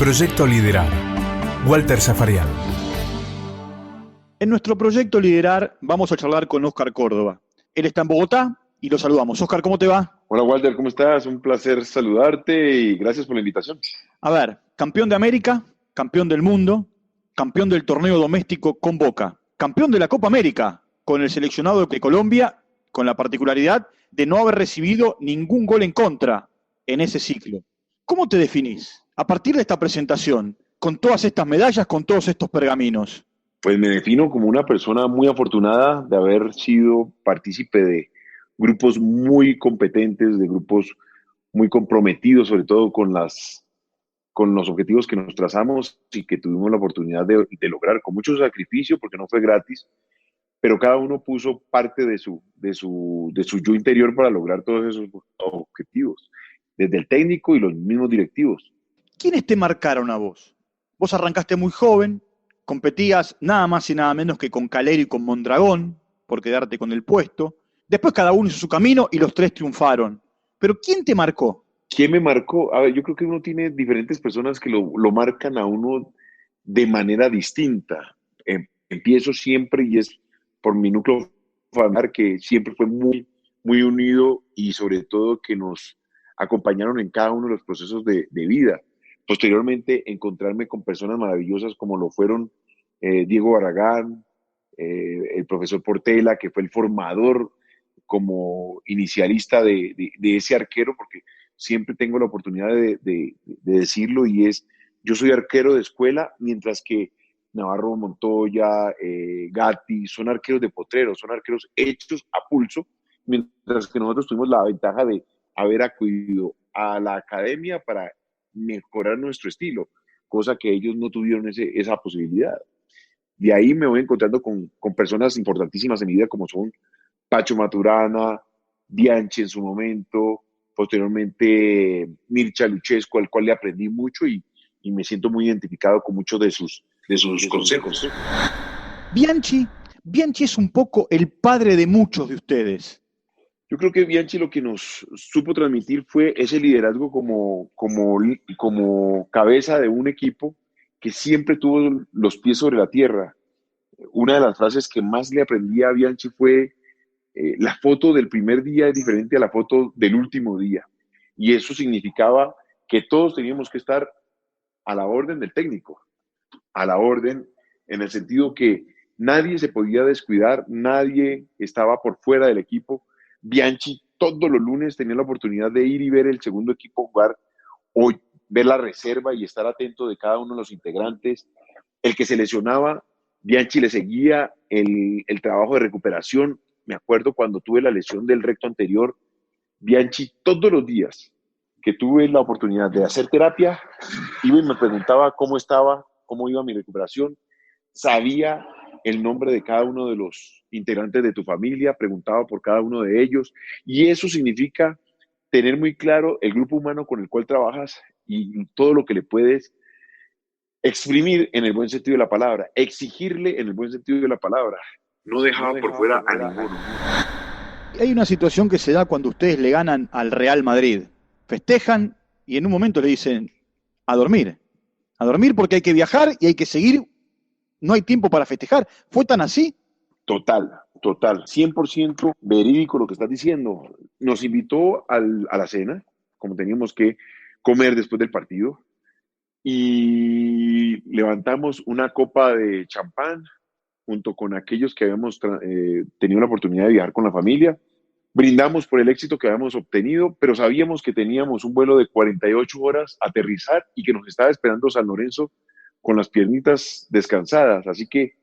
Proyecto Liderar. Walter Zafarian. En nuestro proyecto Liderar vamos a charlar con Óscar Córdoba. Él está en Bogotá y lo saludamos. Óscar, ¿cómo te va? Hola Walter, ¿cómo estás? Un placer saludarte y gracias por la invitación. A ver, campeón de América, campeón del mundo, campeón del torneo doméstico con Boca, campeón de la Copa América con el seleccionado de Colombia, con la particularidad de no haber recibido ningún gol en contra en ese ciclo. ¿Cómo te definís a partir de esta presentación, con todas estas medallas, con todos estos pergaminos? Pues me defino como una persona muy afortunada de haber sido partícipe de grupos muy competentes, de grupos muy comprometidos, sobre todo con los objetivos que nos trazamos y que tuvimos la oportunidad de lograr con mucho sacrificio, porque no fue gratis, pero cada uno puso parte de su yo interior para lograr todos esos objetivos, desde el técnico y los mismos directivos. ¿Quiénes te marcaron a vos? Vos arrancaste muy joven, competías nada más y nada menos que con Calero y con Mondragón, por quedarte con el puesto. Después cada uno hizo su camino y los tres triunfaron. Pero ¿quién te marcó? ¿Quién me marcó? A ver, yo creo que uno tiene diferentes personas que lo marcan a uno de manera distinta. Empiezo siempre y es por mi núcleo familiar que siempre fue muy, muy unido y sobre todo que nos acompañaron en cada uno de los procesos de vida. Posteriormente, encontrarme con personas maravillosas como lo fueron Diego Barragán, el profesor Portela, que fue el formador como inicialista de ese arquero, porque siempre tengo la oportunidad de decirlo y es, yo soy arquero de escuela, mientras que Navarro Montoya, Gatti, son arqueros de potrero, son arqueros hechos a pulso, mientras que nosotros tuvimos la ventaja de haber acudido a la academia para mejorar nuestro estilo, cosa que ellos no tuvieron esa posibilidad. De ahí me voy encontrando con personas importantísimas en mi vida como son Pacho Maturana, Bianchi en su momento, posteriormente Mircea Lucescu, al cual le aprendí mucho y me siento muy identificado con muchos de sus consejos. Bianchi es un poco el padre de muchos de ustedes. Yo creo que Bianchi lo que nos supo transmitir fue ese liderazgo como cabeza de un equipo que siempre tuvo los pies sobre la tierra. Una de las frases que más le aprendí a Bianchi fue la foto del primer día es diferente a la foto del último día. Y eso significaba que todos teníamos que estar a la orden del técnico, a la orden en el sentido que nadie se podía descuidar, nadie estaba por fuera del equipo. Bianchi todos los lunes tenía la oportunidad de ir y ver el segundo equipo jugar o ver la reserva y estar atento de cada uno de los integrantes. El que se lesionaba, Bianchi le seguía el trabajo de recuperación. Me acuerdo cuando tuve la lesión del recto anterior, Bianchi todos los días que tuve la oportunidad de hacer terapia, iba y me preguntaba cómo estaba, cómo iba mi recuperación, sabía el nombre de cada uno de los integrantes de tu familia, preguntaba por cada uno de ellos, y eso significa tener muy claro el grupo humano con el cual trabajas y todo lo que le puedes exprimir en el buen sentido de la palabra, exigirle en el buen sentido de la palabra. No dejaba por fuera a ninguno. Hay una situación que se da cuando ustedes le ganan al Real Madrid. Festejan y en un momento le dicen a dormir porque hay que viajar y hay que seguir, no hay tiempo para festejar. ¿Fue tan así? Total, 100% verídico lo que estás diciendo. Nos invitó a la cena, como teníamos que comer después del partido, y levantamos una copa de champán junto con aquellos que habíamos tenido la oportunidad de viajar con la familia. Brindamos por el éxito que habíamos obtenido, pero sabíamos que teníamos un vuelo de 48 horas a aterrizar y que nos estaba esperando San Lorenzo con las piernitas descansadas. Así que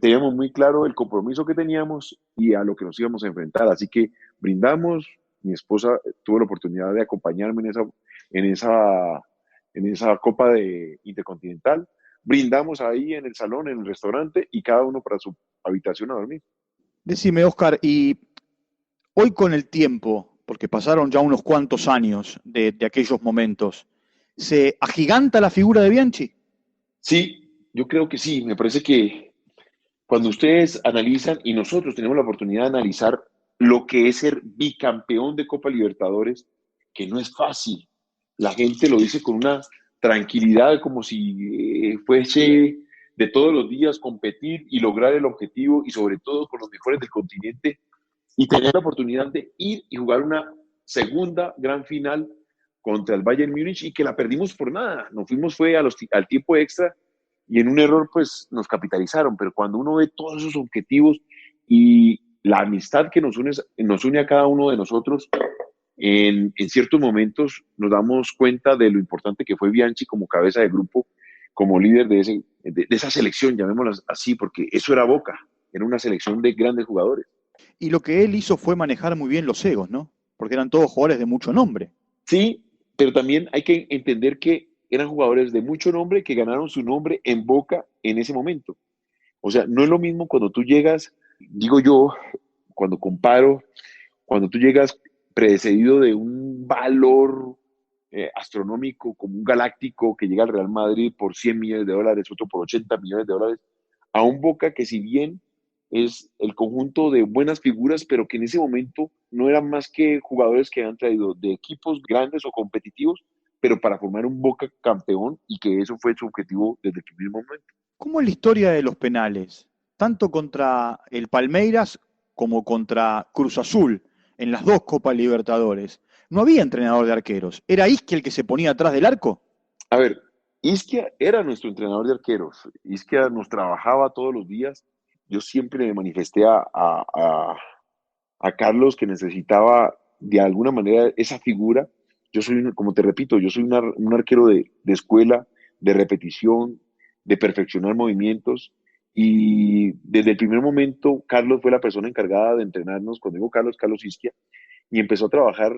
teníamos muy claro el compromiso que teníamos y a lo que nos íbamos a enfrentar. Así que brindamos. Mi esposa tuvo la oportunidad de acompañarme en esa Copa de Intercontinental. Brindamos ahí en el salón, en el restaurante y cada uno para su habitación a dormir. Decime, Óscar, y hoy con el tiempo, porque pasaron ya unos cuantos años de aquellos momentos, ¿se agiganta la figura de Bianchi? Sí, yo creo que sí. Me parece que cuando ustedes analizan, y nosotros tenemos la oportunidad de analizar lo que es ser bicampeón de Copa Libertadores, que no es fácil. La gente lo dice con una tranquilidad, como si fuese de todos los días competir y lograr el objetivo y sobre todo con los mejores del continente y tener la oportunidad de ir y jugar una segunda gran final contra el Bayern Múnich y que la perdimos por nada. Nos fuimos fue al tiempo extra y en un error pues nos capitalizaron, pero cuando uno ve todos esos objetivos y la amistad que nos une a cada uno de nosotros, en ciertos momentos nos damos cuenta de lo importante que fue Bianchi como cabeza de grupo, como líder de esa selección, llamémosla así, porque eso era Boca, era una selección de grandes jugadores. Y lo que él hizo fue manejar muy bien los egos, ¿no? Porque eran todos jugadores de mucho nombre. Sí, pero también hay que entender que eran jugadores de mucho nombre que ganaron su nombre en Boca en ese momento. O sea, no es lo mismo cuando tú llegas, digo yo, cuando comparo, cuando tú llegas precedido de un valor astronómico como un galáctico que llega al Real Madrid por 100 millones de dólares, otro por 80 millones de dólares, a un Boca que si bien es el conjunto de buenas figuras, pero que en ese momento no eran más que jugadores que habían traído de equipos grandes o competitivos, pero para formar un Boca campeón y que eso fue su objetivo desde el primer momento. ¿Cómo es la historia de los penales? Tanto contra el Palmeiras como contra Cruz Azul, en las dos Copas Libertadores. No había entrenador de arqueros. ¿Era Isquia el que se ponía atrás del arco? A ver, Isquia era nuestro entrenador de arqueros. Isquia nos trabajaba todos los días. Yo siempre me manifesté a Carlos que necesitaba de alguna manera esa figura. Yo soy, como te repito, yo soy un arquero de escuela, de repetición, de perfeccionar movimientos. Y desde el primer momento, Carlos fue la persona encargada de entrenarnos. Cuando digo Carlos, Carlos Isquia, y empezó a trabajar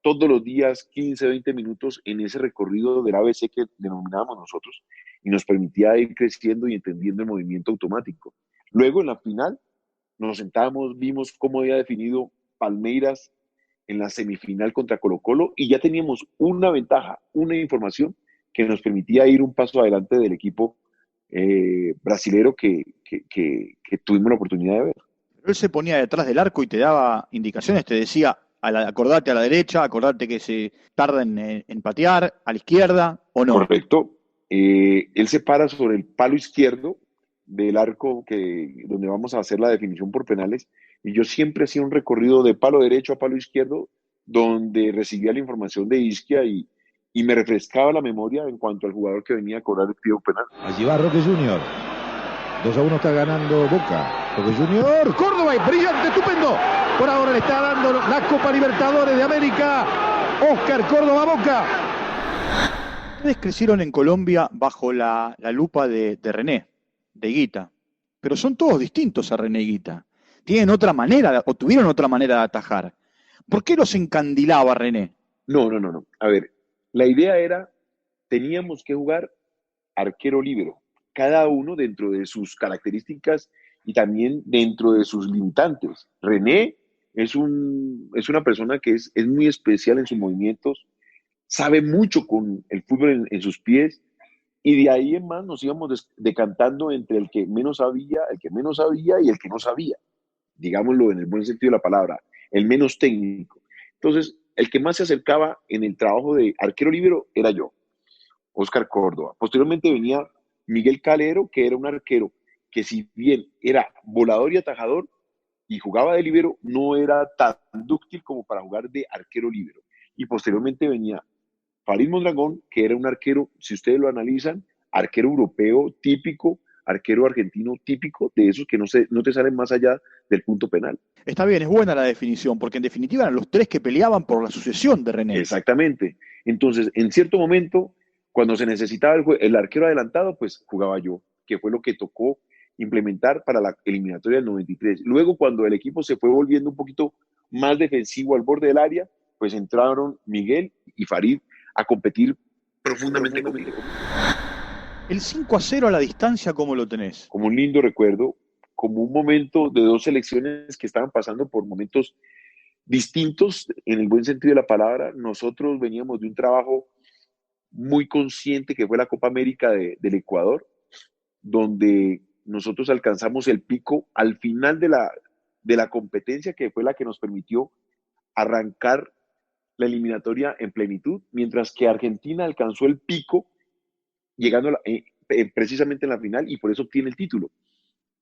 todos los días 15, 20 minutos en ese recorrido del ABC que denominábamos nosotros y nos permitía ir creciendo y entendiendo el movimiento automático. Luego en la final nos sentamos, vimos cómo había definido Palmeiras en la semifinal contra Colo Colo y ya teníamos una ventaja, una información que nos permitía ir un paso adelante del equipo brasilero que tuvimos la oportunidad de ver. Él se ponía detrás del arco y te daba indicaciones, te decía, acordate a la derecha, acordate que se tarda en patear, a la izquierda, o no. Correcto. Él se para sobre el palo izquierdo del arco donde vamos a hacer la definición por penales y yo siempre hacía un recorrido de palo derecho a palo izquierdo donde recibía la información de Isquia y me refrescaba la memoria en cuanto al jugador que venía a cobrar el tiro penal. Allí va Roque Junior. 2-1 está ganando Boca. Roque Junior, Córdoba, y brillante, estupendo. Por ahora le está dando la Copa Libertadores de América. Oscar Córdoba Boca. Ustedes crecieron en Colombia bajo la lupa de René, de Higuita, pero son todos distintos a René Higuita. Tienen otra manera, o tuvieron otra manera de atajar. ¿Por qué los encandilaba René? No. A ver, la idea era, teníamos que jugar arquero líbero, cada uno dentro de sus características y también dentro de sus limitantes. René es una persona que es muy especial en sus movimientos, sabe mucho con el fútbol en sus pies y de ahí en más nos íbamos decantando entre el que menos sabía, el que menos sabía y el que no sabía, digámoslo en el buen sentido de la palabra, el menos técnico. Entonces, el que más se acercaba en el trabajo de arquero líbero era yo, Oscar Córdoba. Posteriormente venía Miguel Calero, que era un arquero que si bien era volador y atajador y jugaba de líbero, no era tan dúctil como para jugar de arquero líbero. Y posteriormente venía Farid Mondragón, que era un arquero, si ustedes lo analizan, arquero europeo típico, arquero argentino típico, de esos que no te salen más allá del punto penal. Está bien, es buena la definición, porque en definitiva eran los tres que peleaban por la sucesión de René. Exactamente. Entonces, en cierto momento, cuando se necesitaba el arquero adelantado, pues jugaba yo, que fue lo que tocó implementar para la eliminatoria del 93. Luego, cuando el equipo se fue volviendo un poquito más defensivo al borde del área, pues entraron Miguel y Farid a competir profundamente conmigo. El 5-0 a la distancia, ¿cómo lo tenés? Como un lindo recuerdo, como un momento de dos selecciones que estaban pasando por momentos distintos en el buen sentido de la palabra. Nosotros veníamos de un trabajo muy consciente que fue la Copa América del Ecuador, donde nosotros alcanzamos el pico al final de la competencia, que fue la que nos permitió arrancar la eliminatoria en plenitud, mientras que Argentina alcanzó el pico llegando precisamente en la final y por eso obtiene el título.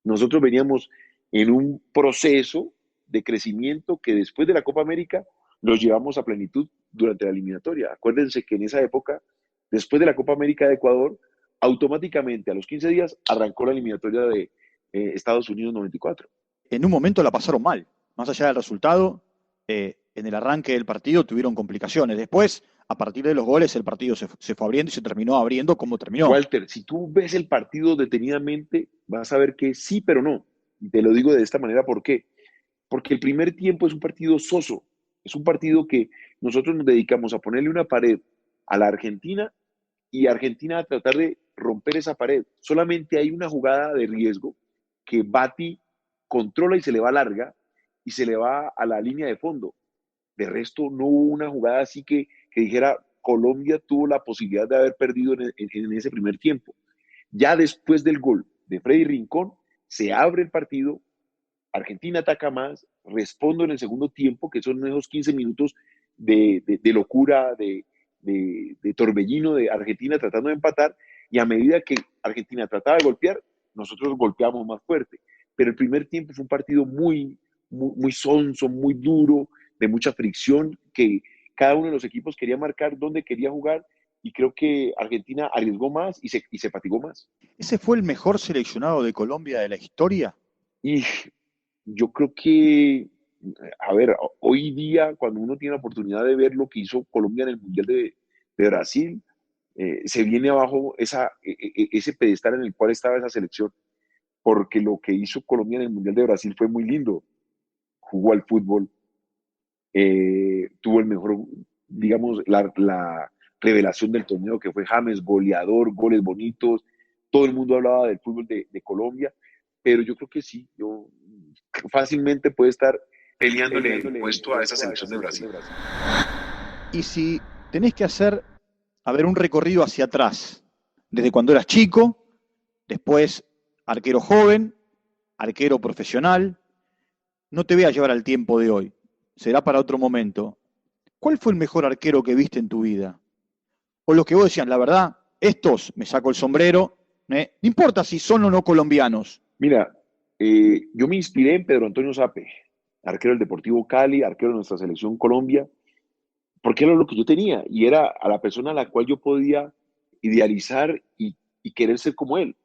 Nosotros veníamos en un proceso de crecimiento que después de la Copa América los llevamos a plenitud durante la eliminatoria. Acuérdense que en esa época, después de la Copa América de Ecuador, automáticamente a los 15 días arrancó la eliminatoria de Estados Unidos 94. En un momento la pasaron mal, más allá del resultado, en el arranque del partido tuvieron complicaciones. Después, a partir de los goles, el partido se fue abriendo y se terminó abriendo como terminó. Walter, si tú ves el partido detenidamente, vas a ver que sí, pero no. Y te lo digo de esta manera, ¿por qué? Porque el primer tiempo es un partido soso, es un partido que nosotros nos dedicamos a ponerle una pared a la Argentina y Argentina a tratar de romper esa pared. Solamente hay una jugada de riesgo que Bati controla y se le va larga y se le va a la línea de fondo. De resto, no hubo una jugada así que dijera Colombia tuvo la posibilidad de haber perdido en ese primer tiempo. Ya después del gol de Freddy Rincón, se abre el partido, Argentina ataca más, respondo en el segundo tiempo, que son esos 15 minutos de locura, de torbellino de Argentina tratando de empatar, y a medida que Argentina trataba de golpear, nosotros golpeamos más fuerte. Pero el primer tiempo fue un partido muy sonso, muy duro, de mucha fricción, que cada uno de los equipos quería marcar dónde quería jugar, y creo que Argentina arriesgó más y se fatigó más. ¿Ese fue el mejor seleccionado de Colombia de la historia? Y yo creo que, a ver, hoy día, cuando uno tiene la oportunidad de ver lo que hizo Colombia en el Mundial de Brasil, se viene abajo ese pedestal en el cual estaba esa selección, porque lo que hizo Colombia en el Mundial de Brasil fue muy lindo. Jugó al fútbol, tuvo el mejor, digamos, la revelación del torneo que fue James, goleador, goles bonitos. Todo el mundo hablaba del fútbol de Colombia, pero yo creo que sí, yo fácilmente puede estar peleándole el puesto a esa selección de Brasil. Y si tenés que hacer, un recorrido hacia atrás, desde cuando eras chico, después arquero joven, arquero profesional, no te voy a llevar al tiempo de hoy, será para otro momento. ¿Cuál fue el mejor arquero que viste en tu vida? O los que vos decías, la verdad, estos me saco el sombrero, no importa si son o no colombianos. Mira, yo me inspiré en Pedro Antonio Sape, arquero del Deportivo Cali, arquero de nuestra selección Colombia, porque era lo que yo tenía y era a la persona a la cual yo podía idealizar y querer ser como él.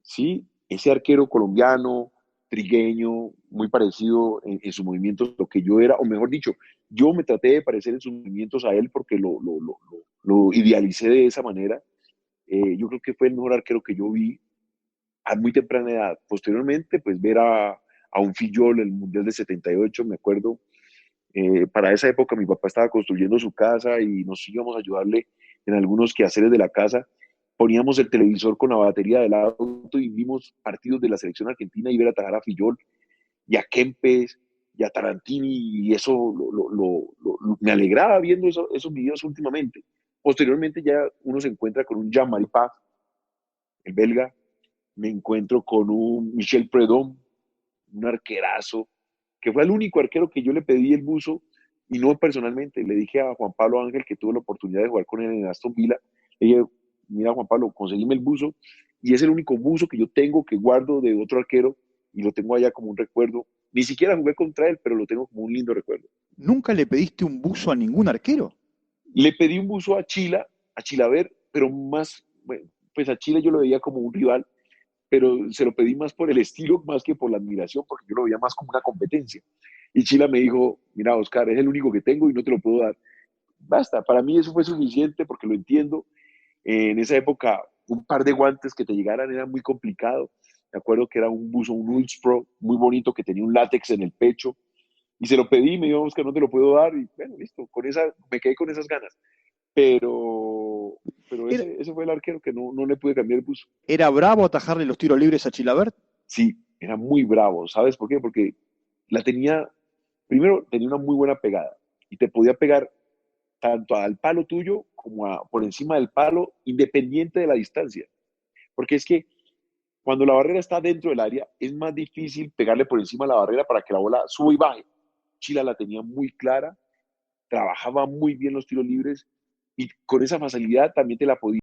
¿Sí? Ese arquero colombiano, trigueño, muy parecido en sus movimientos lo que yo era, o mejor dicho, yo me traté de parecer en sus movimientos a él porque lo idealicé de esa manera. Yo creo que fue el mejor arquero que yo vi a muy temprana edad. Posteriormente, pues ver a un Fillol, el Mundial de 78, me acuerdo. Para esa época mi papá estaba construyendo su casa y nos íbamos a ayudarle en algunos quehaceres de la casa. Poníamos el televisor con la batería del auto y vimos partidos de la selección argentina y ver atajar a Fillol y a Kempes y a Tarantini, y eso me alegraba viendo esos videos últimamente. Posteriormente ya uno se encuentra con un Jean-Marie Paf, el belga, me encuentro con un Michel Prudhomme, un arquerazo, que fue el único arquero que yo le pedí el buzo, y no personalmente, le dije a Juan Pablo Ángel, que tuvo la oportunidad de jugar con él en Aston Villa, le dije, mira Juan Pablo, conseguime el buzo, y es el único buzo que yo tengo que guardo de otro arquero, y lo tengo allá como un recuerdo. Ni siquiera jugué contra él, pero lo tengo como un lindo recuerdo. ¿Nunca le pediste un buzo a ningún arquero? Le pedí un buzo a Chilaver, pero más, bueno, pues a Chile yo lo veía como un rival, pero se lo pedí más por el estilo, más que por la admiración, porque yo lo veía más como una competencia. Y Chila me dijo, mira, Oscar, es el único que tengo y no te lo puedo dar. Basta, para mí eso fue suficiente porque lo entiendo. En esa época, un par de guantes que te llegaran era muy complicado. Me acuerdo que era un buzo, un Ulspro, muy bonito, que tenía un látex en el pecho. Y se lo pedí, me dijo, Oscar, no te lo puedo dar. Y bueno, listo, me quedé con esas ganas. Pero ese fue el arquero que no le pude cambiar el buzo. ¿Era bravo atajarle los tiros libres a Chilavert? Sí, era muy bravo. ¿Sabes por qué? Porque primero tenía una muy buena pegada y te podía pegar tanto al palo tuyo como por encima del palo, independiente de la distancia. Porque es que cuando la barrera está dentro del área, es más difícil pegarle por encima de la barrera para que la bola suba y baje. Chila la tenía muy clara, trabajaba muy bien los tiros libres y con esa facilidad también te la podía